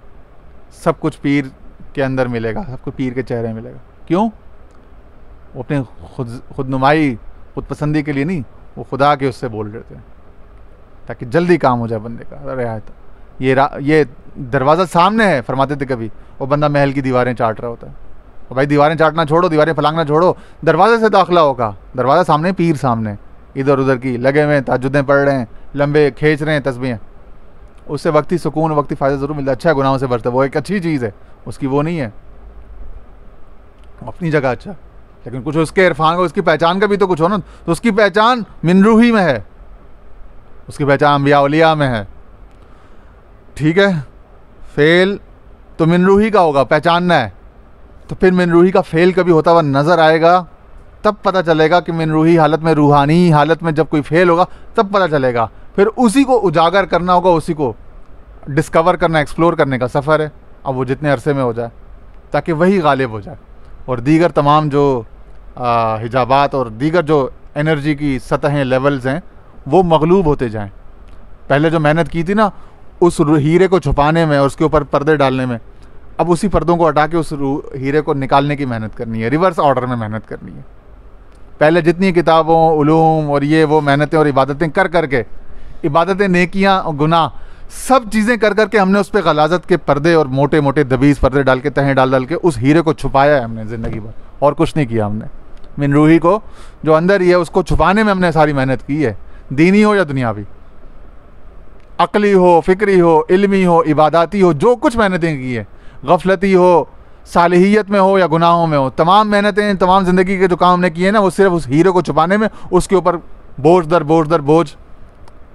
सब कुछ पीर के अंदर मिलेगा, सब कुछ पीर के चेहरे में मिलेगा। क्यों? वो अपने खुदनुमाई, खुद पसंदी के लिए नहीं, वो खुदा के उससे बोल रहे थे ताकि जल्दी काम हो जाए बंदे का। अरे यार ये दरवाज़ा सामने है, फरमाते थे कभी, वो बंदा महल की दीवारें चाट रहा होता है, और भाई दीवारें चाटना छोड़ो, दीवारें फलांगना छोड़ो, दरवाजे से दाखिला होगा। दरवाज़ा सामने, पीर सामने, इधर उधर की लगे हुए हैं, ताजुदें पढ़ रहे हैं, लंबे खींच रहे हैं तस्बीहें, उससे वक्ती सुकून, वक्ती फ़ायदा ज़रूर मिलता है। अच्छा गुनाहों से बचता है, वो एक अच्छी चीज़ है, उसकी वो नहीं है, अपनी जगह अच्छा, लेकिन कुछ उसके इरफान का, उसकी पहचान का भी तो कुछ हो ना। तो उसकी पहचान मिन रूही में है, उसकी पहचान अंबिया औलिया में है। ठीक है। फेल तो मिन रूही का होगा, पहचानना है, तो फिर मिन रूही का फेल कभी होता हुआ नज़र आएगा, तब पता चलेगा कि मिन रूही हालत में, रूहानी हालत में जब कोई फेल होगा तब पता चलेगा। फिर उसी को उजागर करना होगा, उसी को डिस्कवर करना, एक्सप्लोर करने का सफ़र है। अब वो जितने अरसे में हो जाए, ताकि वही गालिब हो जाए, और दीगर तमाम जो हिजाबात और दीगर जो एनर्जी की सतहें, लेवल्स हैं, वो मगलूब होते जाएं। पहले जो मेहनत की थी ना उस हीरे को छुपाने में और उसके ऊपर पर्दे डालने में, अब उसी पर्दों को हटा के उस हीरे को निकालने की मेहनत करनी है, रिवर्स ऑर्डर में मेहनत करनी है। पहले जितनी किताबों, उलूम और ये वो मेहनतें और इबादतें कर करके, इबादतें, नेकियां और गुनाह, सब चीज़ें कर करके हमने उस पर गलाजत के पर्दे और मोटे मोटे दबीज़ पर्दे डाल के, तहें डाल डाल के उस हीरे को छुपाया है हमने ज़िंदगी भर, और कुछ नहीं किया हमने। मिन रूही को जो अंदर ही है उसको छुपाने में हमने सारी मेहनत की है, दीनी हो या दुनियावी, अकली हो, फ़िक्री हो, इल्मी हो, इबादाती हो, जो कुछ मेहनतें की है, गफलती हो, सालिहियत में हो या गुनाहों में हो, तमाम मेहनतें, तमाम ज़िंदगी के जो काम हमने किए ना, वो सिर्फ उस हीरे को छुपाने में, उसके ऊपर बोझ दर बोझ दर बोझ,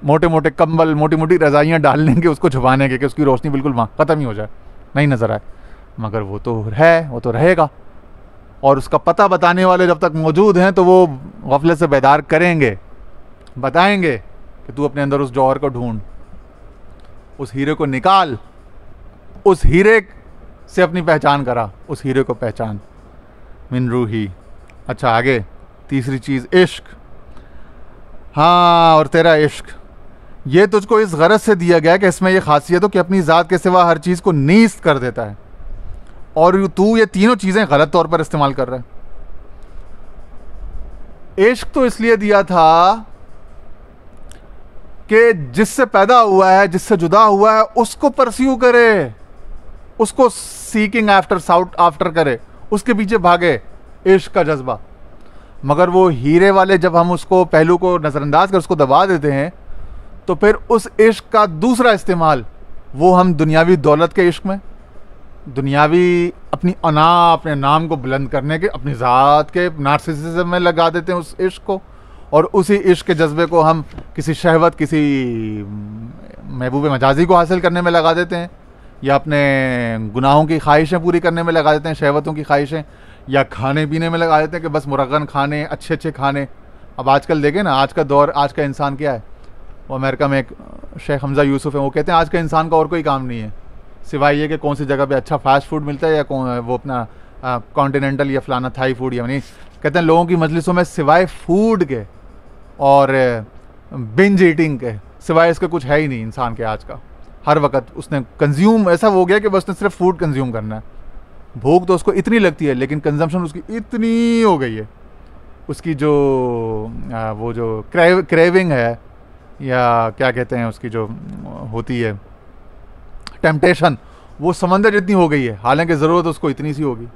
मोटे मोटे कंबल, मोटी मोटी रजाइयाँ डालने के उसको छुपाने के कि उसकी रोशनी बिल्कुल वहाँ ख़त्म ही हो जाए, नहीं नज़र आए। मगर वो तो है, वो तो रहेगा, और उसका पता बताने वाले जब तक मौजूद हैं तो वो गफलत से बेदार करेंगे, बताएंगे कि तू अपने अंदर उस जौहर को ढूंढ, उस हीरे को निकाल, उस हीरे से अपनी पहचान करा, उस हीरे को पहचान, मिन रूही। अच्छा आगे तीसरी चीज़ इश्क। हाँ, और तेरा इश्क ये तुझको इस गरज से दिया गया कि इसमें यह खासियत हो कि अपनी ज़ात के सिवा हर चीज़ को नीस्त कर देता है, और तू ये तीनों चीज़ें गलत तौर पर इस्तेमाल कर रहा है। इश्क तो इसलिए दिया था कि जिससे पैदा हुआ है, जिससे जुदा हुआ है, उसको परस्यू करे, उसको सीकिंग आफ्टर करे, उसके पीछे भागे, इश्क का जज्बा। मगर वो हीरे वाले जब हम उसको पहलू को नज़रअंदाज कर उसको दबा देते हैं, तो फिर उस इश्क का दूसरा इस्तेमाल वो हम दुनियावी दौलत के इश्क में, दुनियावी अपनी अना, अपने नाम को बुलंद करने के, अपनी ज़ात के नार्सिसिज्म में लगा देते हैं उस इश्क को, और उसी इश्क के जज्बे को हम किसी शहवत, किसी महबूब मजाजी को हासिल करने में लगा देते हैं, या अपने गुनाहों की ख्वाहिशें पूरी करने में लगा देते हैं, शहवतों की ख्वाहिशें, या खाने पीने में लगा देते हैं कि बस मुरगन खाने, अच्छे अच्छे खाने। अब आजकल देखें ना, आज का दौर, आज का इंसान क्या है, वो अमेरिका में एक शेख हमजा यूसुफ है, वो कहते हैं आज का इंसान का और कोई काम नहीं है सिवाय ये कि कौन सी जगह पे अच्छा फास्ट फूड मिलता है, या वो अपना कॉन्टिनेंटल या फलाना थाई फूड, या नहीं, कहते हैं लोगों की मजलिसों में सिवाय फूड के और बिंज ईटिंग के सिवाय इसके कुछ है ही नहीं इंसान के आज का। हर वक्त उसने कंज्यूम ऐसा हो गया कि बस उसने सिर्फ फूड कंज्यूम करना है। भूख तो उसको इतनी लगती है, लेकिन कंजम्पशन उसकी इतनी हो गई है, उसकी जो वो जो क्रेविंग है, या क्या कहते हैं उसकी जो होती है टेम्पटेशन, वो समंदर जितनी हो गई है, हालांकि ज़रूरत उसको इतनी सी होगी,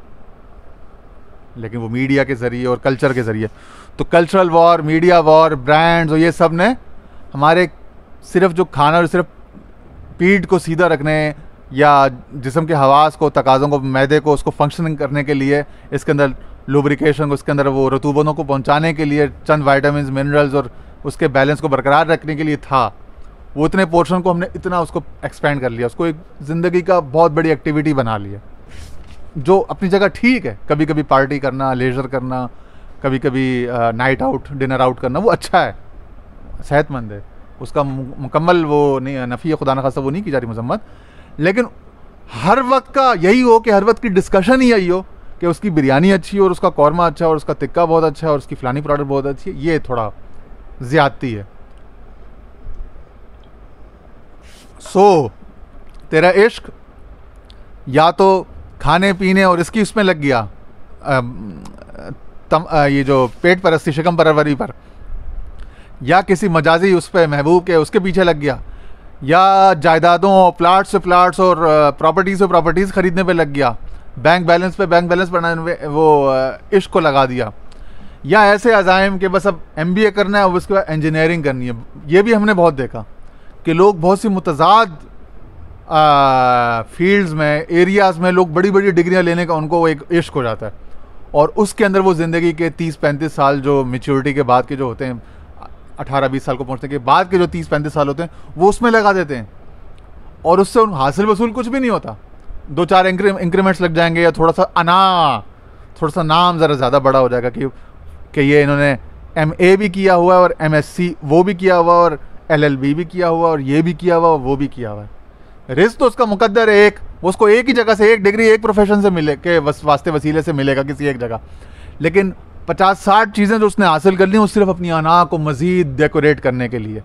लेकिन वो मीडिया के ज़रिए और कल्चर के ज़रिए। तो cultural war, media war, brands और ये सब ने हमारे सिर्फ जो खाना और सिर्फ पीठ को सीधा रखने या जिस्म के हवास को, तकाज़ों को, मैदे को, उसको फंक्शनिंग करने के लिए, इसके अंदर लुब्रिकेशन को, इसके अंदर वो रतूबतों को पहुंचाने के लिए, चंद वाइटामिन, मिनरल्स और उसके बैलेंस को बरकरार रखने के लिए था, वो इतने पोर्शन को हमने इतना उसको एक्सपेंड कर लिया, उसको एक ज़िंदगी का बहुत बड़ी एक्टिविटी बना लिया, जो अपनी जगह ठीक है। कभी कभी पार्टी करना, लेजर करना, कभी कभी नाइट आउट, डिनर आउट करना, वो अच्छा है, सेहतमंद है, उसका मुकम्मल वो नहीं, नफ़ी खुदा न खास्ता वो नहीं की जा रही मजम्मत, लेकिन हर वक्त का यही हो कि हर वक्त की डिस्कशन ही यही हो कि उसकी बिरयानी अच्छी है और उसका कौरमा अच्छा है और उसका टिक्का बहुत अच्छा है और उसकी फ़लानी प्रोडक्ट बहुत अच्छी है, ये थोड़ा ज़्यादती है। सो तेरा इश्क या तो खाने पीने और इसकी उसमें लग गया, ये जो पेट परस्ती, शिकम परवरी पर, या किसी मजाजी उस पर महबूब के उसके पीछे लग गया, या जायदादों, प्लाट्स से प्लाट्स और प्रॉपर्टीज़ से प्रॉपर्टीज़ ख़रीदने पे लग गया, बैंक बैलेंस पे बैंक बैलेंस बनाने में वो इश्क को लगा दिया, या ऐसे अज़ाइम कि बस अब MBA करना है, अब उसके बाद इंजीनियरिंग करनी है। ये भी हमने बहुत देखा कि लोग बहुत सी मुतज़ाद फील्ड्स में, एरियाज़ में लोग बड़ी बड़ी डिग्रियाँ लेने का उनको एक इश्क हो जाता है, और उसके अंदर वो ज़िंदगी के 30-35 साल जो मैच्योरिटी के बाद के जो होते हैं, 18-20 साल को पहुंचने के बाद के जो 30-35 साल होते हैं, वो उसमें लगा देते हैं, और उससे उन हासिल वसूल कुछ भी नहीं होता। 2-4 इंक्रीमेंट्स लग जाएंगे, या थोड़ा सा नाम ज़रा ज़्यादा बड़ा हो जाएगा कि ये इन्होंने MA भी किया हुआ है और MSc वो भी किया हुआ और LLB भी किया हुआ और ये भी किया हुआ, वो भी किया हुआ है। रिस्क तो उसका मुकद्दर है एक, उसको एक ही जगह से एक डिग्री, एक प्रोफेशन से मिले के वास्ते वसीले से मिलेगा किसी एक जगह, लेकिन 50-60 चीज़ें जो उसने हासिल कर ली वो सिर्फ अपनी अना को मज़ीद डेकोरेट करने के लिए।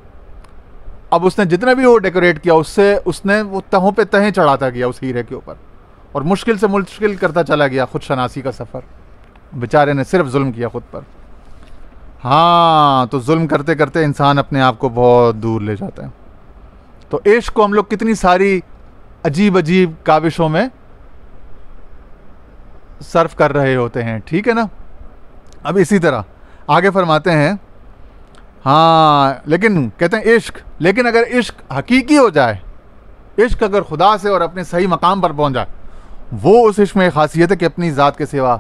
अब उसने जितना भी वो डेकोरेट किया, उससे उसने वो तहों पे तहें चढ़ाता गया उस हीरे के ऊपर, और मुश्किल से मुश्किल करता चला गया खुद शनासी का सफ़र। बेचारे ने सिर्फ जुल्म किया खुद पर। हाँ, तो जुल्म करते करते इंसान अपने आप को बहुत दूर ले जाता है। तो इश्क को हम लोग कितनी सारी अजीब अजीब काविशों में सर्फ कर रहे होते हैं, ठीक है ना। अब इसी तरह आगे फरमाते हैं, हाँ लेकिन कहते हैं इश्क, लेकिन अगर इश्क हकीकी हो जाए, इश्क अगर खुदा से और अपने सही मकाम पर पहुंच जाए, वो उस इश्क में खासियत है कि अपनी ज़ात के सिवा,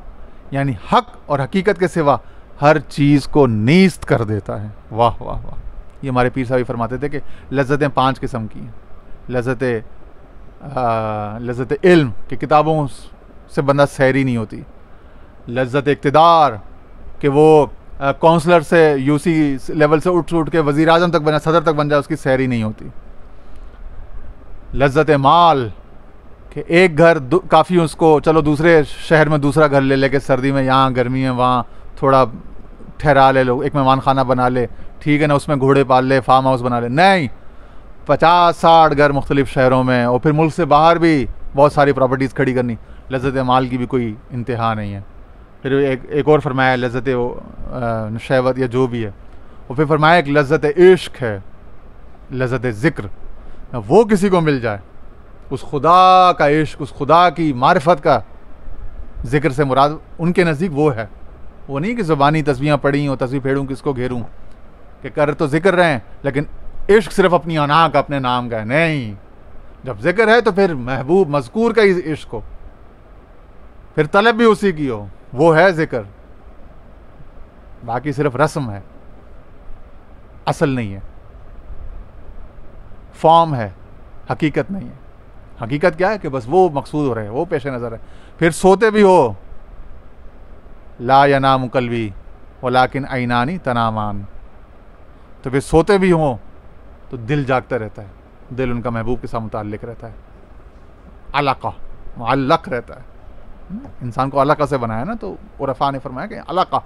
यानी हक और हकीकत के सिवा हर चीज़ को नीस्त कर देता है। वाह वाह वाह। ये हमारे पीर साहब फरमाते थे कि लज्जतें 5 किस्म की हैं। लज्जत इल्म कि किताबों से बंदा सैरी नहीं होती। लज्जत इक़्तिदार कि वो काउंसलर से यूसी लेवल से उठ के वज़ीर आज़म तक बना, सदर तक बन जाए, उसकी सैरी नहीं होती। लज्जत माल कि एक घर काफ़ी उसको, चलो दूसरे शहर में दूसरा घर ले लेके, सर्दी में यहाँ, गर्मी में वहाँ, थोड़ा ठहरा ले लो, एक मेहमान खाना बना ले, ठीक है ना, उसमें घोड़े पाल ले, फार्म हाउस बना ले। नहीं, 50-60 घर मुख्तलिफ शहरों में, और फिर मुल्क से बाहर भी बहुत सारी प्रॉपर्टीज़ खड़ी करनी। लज्जत माल की भी कोई इंतहा नहीं है। फिर एक और फरमाया लज्जत शहवत या जो भी है। और फिर फरमाया एक लज्जत इश्क है, लज्जत ज़िक्र। वो किसी को मिल जाए, उस खुदा का इश्क, उस खुदा की मारिफत का ज़िक्र से मुराद उनके नज़दीक वो है। वो नहीं कि ज़ुबानी तस्बीहां पढ़ी हो, तस्बीह फेड़ूँ किसको घेरूँ, कि कर तो ज़िक्र रहे हैं लेकिन इश्क सिर्फ अपनी अना का, अपने नाम का है। नहीं, जब ज़िक्र है तो फिर महबूब मज़कूर का ही इश्क हो, फिर तलब भी उसी की हो, वो है ज़िक्र। बाकी सिर्फ रस्म है, असल नहीं है, फॉर्म है, हकीकत नहीं है। हकीकत क्या है कि बस वो मकसूद हो रहे हैं, वो पेश नज़र है। फिर सोते भी हो, ला यनामु कल्बी वलाकिन ऐनानी तनामान, तो फिर सोते भी हों तो दिल जागता रहता है, दिल उनका महबूब के साथ मुताल्लिक रहता है, अलका मुअल्लक रहता है। इंसान को अलका से बनाया ना, तो उरफा ने फरमाया कि अलका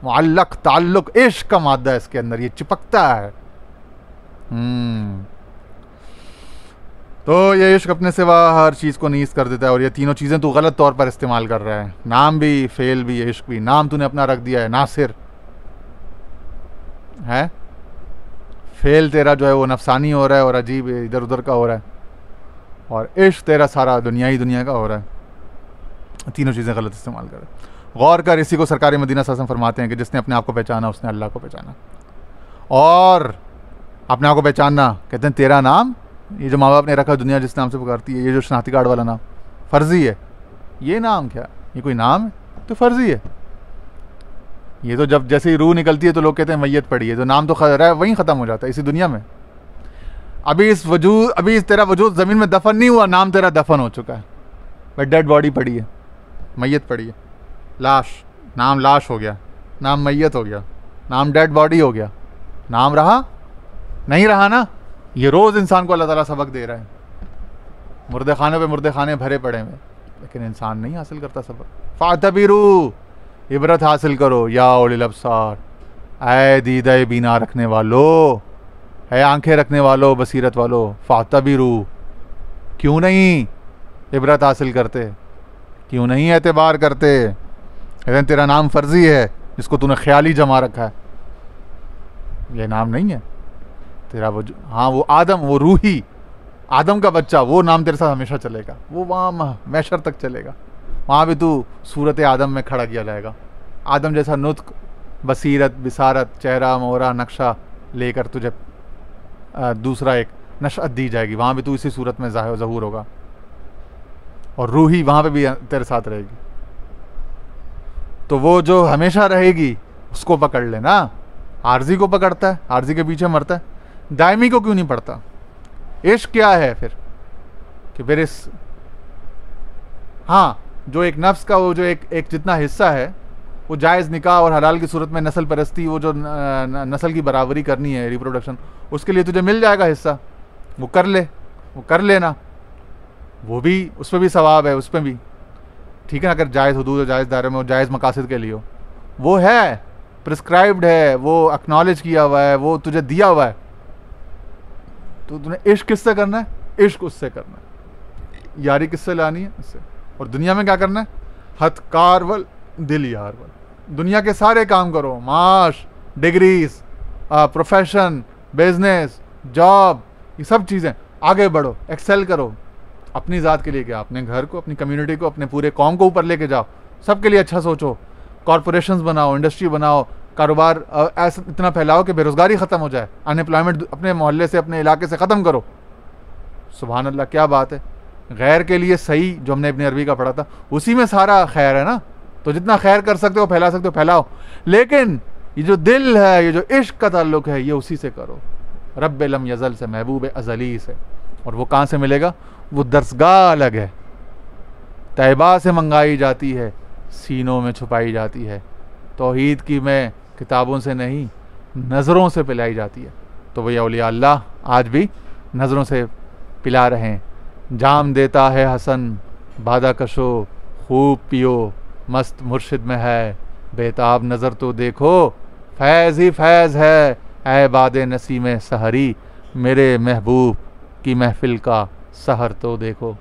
मुअल्लक, ताल्लुक, इश्क का मादा है इसके अंदर, ये चिपकता है। तो ये इश्क अपने सिवा हर चीज़ को नीज़ कर देता है। और ये तीनों चीज़ें तो गलत तौर पर इस्तेमाल कर रहा है, नाम भी, फेल भी, इश्क भी। नाम तूने अपना रख दिया है नासिर है, फेल तेरा जो है वो नफसानी हो रहा है और अजीब इधर उधर का हो रहा है, और इश्क तेरा सारा दुनिया का हो रहा है। तीनों चीज़ें गलत इस्तेमाल कर रहे हैं। गौर कर, इसी को सरकार मदीना सल्लल्लाहु अलैहि वसल्लम फरमाते हैं कि जिसने अपने आप को पहचाना उसने अल्लाह को पहचाना। और अपने आप को पहचानना कहते हैं तेरा नाम, ये जो माँ बाप ने रखा दुनिया जिस नाम से पुकारती है, ये जो शनाख्ती कार्ड वाला नाम फ़र्जी है, ये नाम क्या, ये कोई नाम है? तो फ़र्जी है। ये तो जब जैसे ही रूह निकलती है तो लोग कहते हैं मैयत पड़ी है, तो नाम तो वहीं ख़त्म हो जाता है इसी दुनिया में। अभी तेरा वजूद ज़मीन में दफन नहीं हुआ, नाम तेरा दफन हो चुका है, भाई डेड बॉडी पड़ी है, मैयत पड़ी है, लाश, नाम लाश हो गया, नाम मैयत हो गया, नाम डेड बॉडी हो गया, नाम रहा नहीं रहा ना। ये रोज़ इंसान को अल्लाह ताला सबक दे रहा है, मुर्दे खाने पे मुर्दे खाने भरे पड़े हुए, लेकिन इंसान नहीं हासिल करता सबक। फातबिरू, इबरत हासिल करो, या उलिल अब्सार, ऐ दीदा बीना रखने वालों, है आंखें रखने वालों, बसीरत वालों, फातबिरू, क्यों नहीं इबरत हासिल करते, क्यों नहीं एतबार करते? लेकिन तेरा नाम फ़र्जी है जिसको तूने ख्याली जमा रखा है, ये नाम नहीं है तेरा। वो हाँ, वो आदम, वो रूही आदम का बच्चा, वो नाम तेरे साथ हमेशा चलेगा, वो वहाँ मैशर तक चलेगा, वहाँ भी तू सूरत आदम में खड़ा किया जाएगा। आदम जैसा नुत्क, बसीरत, बिसारत, चेहरा मोहरा नक्शा लेकर तुझे दूसरा एक नशअत दी जाएगी, वहाँ भी तू इसी सूरत में ज़हूर होगा, और रूही वहाँ पे भी तेरे साथ रहेगी। तो वो जो हमेशा रहेगी उसको पकड़ लेना। आरजी को पकड़ता है, आरजी के पीछे मरता है, दायमी को क्यों नहीं पड़ता? इश्क क्या है फिर कि फिर इस, हाँ, जो एक नफ्स का वो जो एक जितना हिस्सा है, वो जायज़ निकाह और हलाल की सूरत में नस्ल परस्ती, वो जो नस्ल की बराबरी करनी है, रिप्रोडक्शन, उसके लिए तुझे मिल जाएगा हिस्सा, वो कर ले, वो कर लेना, वो भी, उस पर भी सवाब है, उस पर भी ठीक है, अगर जायज़ हुदूद, जायज़ दायरे में हो, जायज़ मकासद के लिए हो, वो है, प्रिस्क्राइब्ड है, वो एक्नॉलेज किया हुआ है, वो तुझे दिया हुआ है। तो तूने इश्क किससे करना है? इश्क उससे करना है, यारी किससे लानी है? इससे। और दुनिया में क्या करना है? हथ कारवल दिल यारवल, दुनिया के सारे काम करो, माश, डिग्रीज, प्रोफेशन, बिजनेस, जॉब, ये सब चीज़ें, आगे बढ़ो, एक्सेल करो, अपनी ज़ात के लिए क्या, अपने घर को, अपनी कम्युनिटी को, अपने पूरे कौम को ऊपर लेके जाओ, सबके लिए अच्छा सोचो, कॉरपोरेशंस बनाओ, इंडस्ट्री बनाओ, कारोबार ऐसा इतना फैलाओ कि बेरोज़गारी ख़त्म हो जाए, अनएम्प्लॉयमेंट अपने मोहल्ले से, अपने इलाके से ख़त्म करो। सुभान अल्लाह, क्या बात है। गैर के लिए सही, जो हमने अपनी अरबी का पढ़ा था, उसी में सारा खैर है ना। तो जितना खैर कर सकते हो फैला सकते हो फैलाओ, लेकिन ये जो दिल है, ये जो इश्क का ताल्लुक है, ये उसी से करो, रब्बे लम यज़ल से, महबूब अज़ली से। और वो कहाँ से मिलेगा? वो दरसगाह अलग है, तैबा से मंगाई जाती है, सीनों में छुपाई जाती है। तौहीद की मैं किताबों से नहीं, नज़रों से पिलाई जाती है। तो वही औलिया अल्लाह आज भी नज़रों से पिला रहे हैं। जाम देता है हसन, बादा कशो, खूब पियो, मस्त मुर्शिद में है बेताब नज़र तो देखो, फैज़ ही फैज़ है ऐ बाद नसीम सहरी, मेरे महबूब की महफ़िल का सहर तो देखो।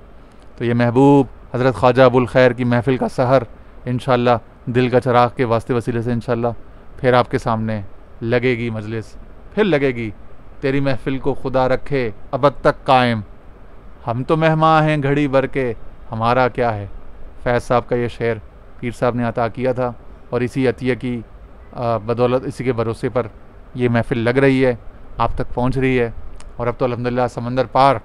तो ये महबूब हज़रत ख्वाजा अबुल खैर की महफ़िल का सहर इंशाअल्लाह दिल का चराग के वास्ते वसीले से इंशाअल्लाह फिर आपके सामने लगेगी मजलिस, फिर लगेगी। तेरी महफ़िल को खुदा रखे अबद तक कायम, हम तो मेहमान हैं घड़ी भर के, हमारा क्या है। फैज़ साहब का ये शेर पीर साहब ने अता किया था, और इसी अतिया की बदौलत, इसी के भरोसे पर ये महफ़िल लग रही है, आप तक पहुंच रही है। और अब तो अल्हम्दुलिल्लाह समंदर पार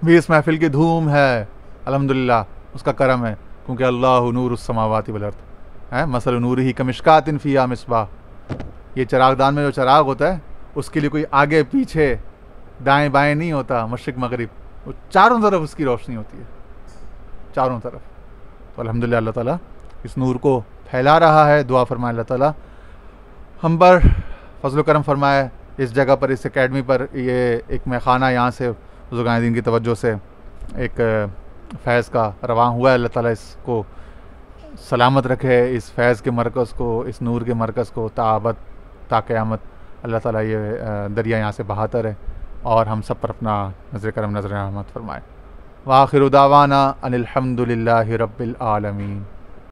भी इस महफ़िल की धूम है, अल्हम्दुलिल्लाह उसका करम है, क्योंकि अल्लाहु नूरुस समावाति वल अर्द है, मसल नूरिही कमिश्कातिन फ़ीहा मिस्बाह। ये चरागदान में जो चराग होता है उसके लिए कोई आगे पीछे दाएं बाएं नहीं होता, मशरिक़ मगरिब, वो चारों तरफ उसकी रोशनी होती है, चारों तरफ। तो अल्हम्दुलिल्लाह अल्लाह ताला इस नूर को फैला रहा है। दुआ फरमाए अल्लाह ताला हम पर फजल करम फरमाए, इस जगह पर, इस एकेडमी पर ये एक मैखाना यहाँ से बुज़ुर्गान दीन की तवज्जो से एक फैज़ का रवां हुआ है। अल्लाह ताला इसको सलामत रखे, इस फैज़ के मरकज़ को, इस नूर के मरकज़ को ताबत ता क़यामत अल्लाह ताला ये दरिया यहाँ से बहाता रहे, और हम सब पर अपना नज़र करम, नज़र रहमत फरमाए। व आखिरु दावाना अनिल हम्दुलिल्लाहि रब्बिल आलमीन।